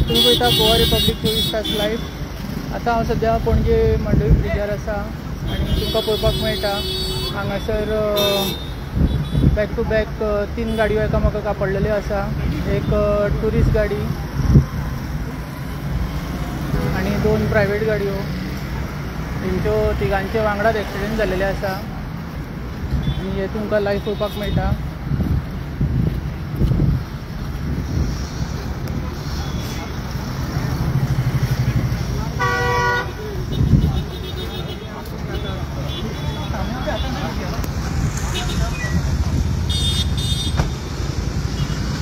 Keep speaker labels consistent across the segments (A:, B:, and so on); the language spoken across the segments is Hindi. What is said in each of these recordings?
A: तुम्ही पळयता गोवा रिपब्लीक 24 तास लायव्ह। आतां हांव सद्या पणजे मांडवी ब्रिजार आसा आनी तुमकां पळोवपाक मेळटा हांगासर बॅक टू बॅक 3 गाडयो एकामेकाक आपडलेल्यो आसा। एक टुरिस्ट गाडी आनी 2 प्रायवेट गाडयो, तेंच्यो तिगांचे वांगडाच एक्सिडेंट जाल्लेले आसा आनी हे तुमकां लायव्ह पळोवपाक मेळटा।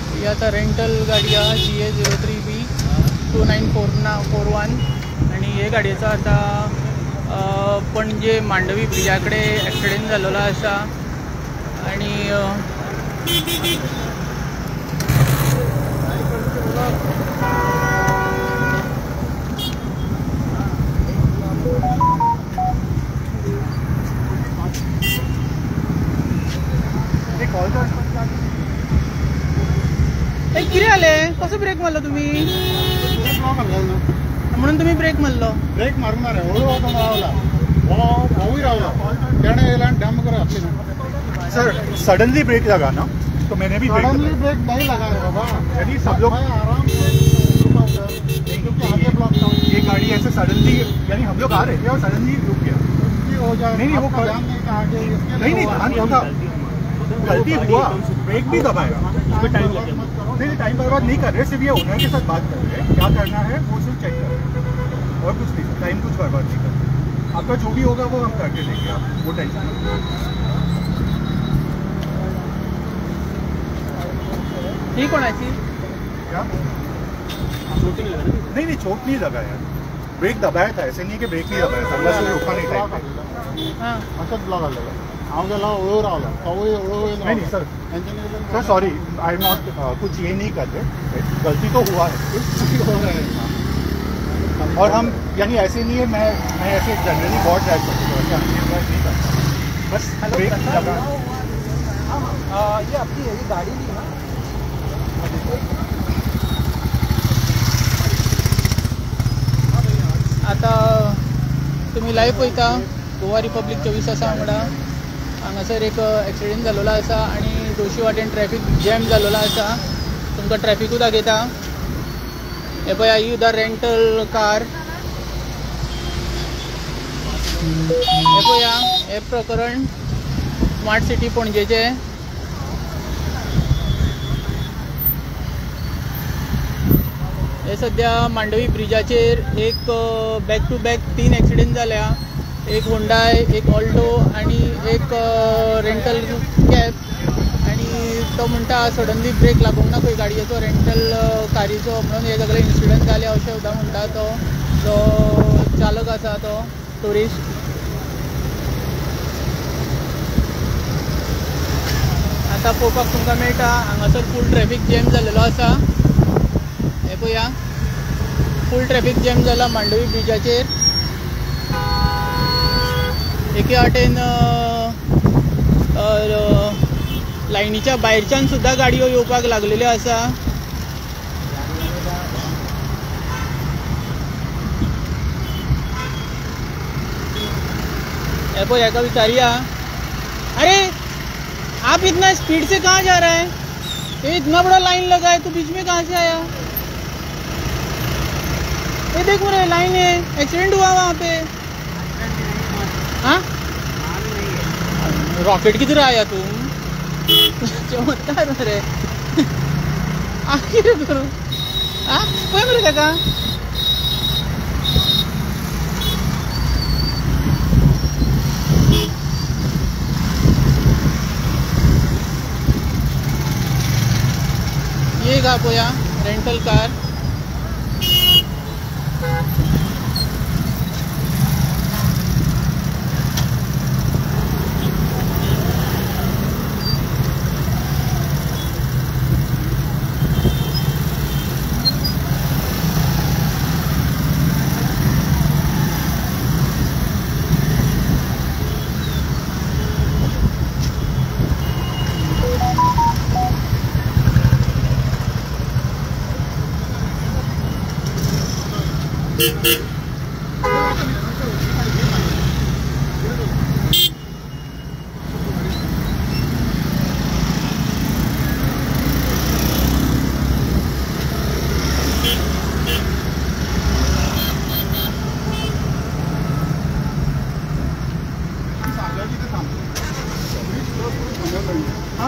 A: ही आता रेंटल गाडी आहा GA03B 2941 आनी हे गाडयेचो आता पणजे मांडवी ब्रिजा कडेन एक्सिडेंट जाल्लो आसा आनी कितें जालें? कसो ब्रेक मारलो तुम्ही? म्हणून तुम्ही ब्रेक मारलो?
B: ब्रेक मारून ना रे, हळू होतो मावला भाऊ रावला त्याने याला डम करा आपने।
C: सर सडनली ब्रेक लगा ना, तो मैंने भी
B: सडनली ब्रेक नहीं लगा रे बाबा,
C: यानी सब लोग
B: आराम से रुका उधर क्योंकि आगे ब्लॉक था।
C: ये गाड़ी ऐसे सडनली, यानी हम लोग आ रहे थे और सडनली रुक गया।
B: हो जाए
C: नहीं वो
B: ध्यान नहीं था आगे,
C: नहीं ध्यान था, गलती हुआ, ब्रेक भी दबाया, नहीं टाइम बर्बाद नहीं कर रहे, सिर्फ ये ओनर के साथ बात कर रहे हैं क्या करना है वो सिर्फ चेक कर रहे हैं और कुछ नहीं, टाइम कुछ बर्बाद नहीं कर रहे। आपका जो भी होगा वो हम करके देंगे, आप वो टेंशन
A: ही कोणाची?
C: क्या नहीं चोट नहीं लगा यार, ब्रेक दबाया था, ऐसे नहीं कि ब्रेक नहीं दबाया था, बस रुका नहीं टाइम।
A: हां
B: असंच ब्लॉक आलेला आमच्याला ओळू रावला
C: नहीं sir, sir sorry I am not कुछ ये नहीं करते, गलती तो हुआ है और हम यानी ऐसे नहीं है मैं ऐसे जनरली बहुत ड्राइव करता हूँ, नहीं करता, बस ब्रेक दबा।
B: ये आपकी यही गाड़ी थी ना?
A: आता तुम्ही लायव्ह पळयता गोवा रिपब्लीक 24 तासां वांगडा। हांगासर एक एक्सिडेंट जाल्लो आसा आनी दोशी वाटेन ट्रॅफिक जॅम जाल्लो आसा। तुमकां ट्रॅफिकूय दाखयता, हे पळया ही द रेंटल कार, हे पळया हे प्रकरण स्मार्ट सिटी पणजेचे। हे सद्या मांडवी ब्रिजाचेर एक बॅक टू बॅक 3 एक्सिडेंट जाल्या, एक होंडाय, एक ऑल्टो आनी एक रेंटल कॅब आनी तो म्हणटा सडनली ब्रेक लागूंक ना खंय गाडयेचो रेंटल कारीचो म्हणून हे सगळे इन्सिडंट जाले अशें सुद्दां म्हणटा तो जो चालक आसा तो टुरिस्ट। आतां पळोवपाक तुमकां मेळटा हांगासर फूल ट्रॅफिक जॅम जाल्लो आसा। हे पळया फूल ट्रॅफिक जॅम जाला मांडवी ब्रिजाचेर। एके वाटेन लायनीच्या भायरच्यान सुद्धा गाडयो येवपाक लागलेल्यो आसा। हे पळय हेका विचारिया, अरे आप इतना स्पीड से कहाँ जा रहा है? ये इतना बड़ा लाइन लगा है, तू बीच में कहाँ से आया? ये देख मेरे लाइन है, एक्सीडेंट हुआ वहाँ पे। हाँ रॉकेट किधर आया तुम? चमत्कार मेरे आखिर करो। हाँ कोई मेरे काका ये का पोया रेंटल कार।
C: हां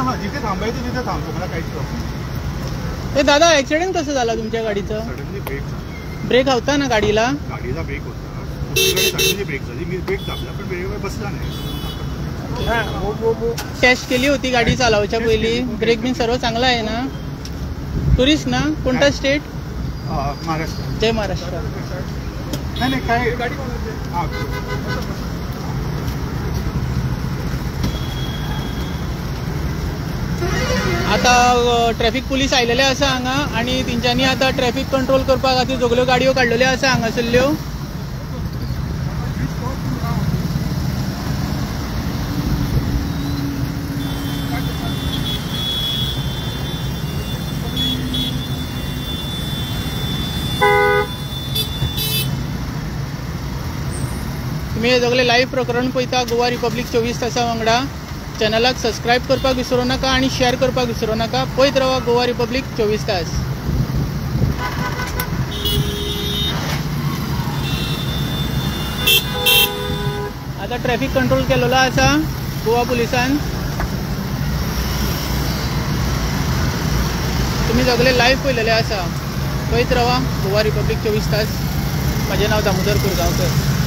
C: हां जिथे थांबायचं तिथे थांबतो, मला काहीच प्रॉब्लेम नाही.
A: ए दादा, ऍक्सिडेंट कसं झाला तुमच्या गाडीचं?
C: सडनली ब्रेक झाला,
A: ब्रेक होता ना गाडीला?
C: गाडीचा ब्रेक होता, दुसरीकडे सडनली ब्रेक झाली, मी ब्रेक दाबला पण वेळेवर बसला नाही.
A: टेस्ट केली होती गाडी चालवायच्या पहिली? ब्रेक बिन सर्व चांगला आहे ना? टुरिस्ट ना? कोणता स्टेट?
C: महाराष्ट्र.
A: जय महाराष्ट्र.
C: नाही नाही काय गाडी हां
A: आता ट्रॅफिक पुलीस आयलेले आसा हांगा आनी तेंच्यांनी आता ट्रॅफिक कंट्रोल करपा खातीर सगल्यो गाडयो काडलेल्यो आसा हांगासरल्यो. तुम्ही हे सगळे लाईव्ह प्रकरण पळयता गोवा रिपब्लीक 24 तासां वांगडा. चॅनलाक सबस्क्राईब करपाक विसरू नका आणि शेअर करपाक विसरू नका. पळयत रावा गोवा रिपब्लीक 24 तास. आता ट्रॅफिक कंट्रोल केलेलो आसा गोवा पुलिसान. तुम्ही सगळे लाईव्ह पळयलेले आसा. पळयत रावा गोवा रिपब्लीक 24 तास. माझे नाव दामोदर कुरगांवकर.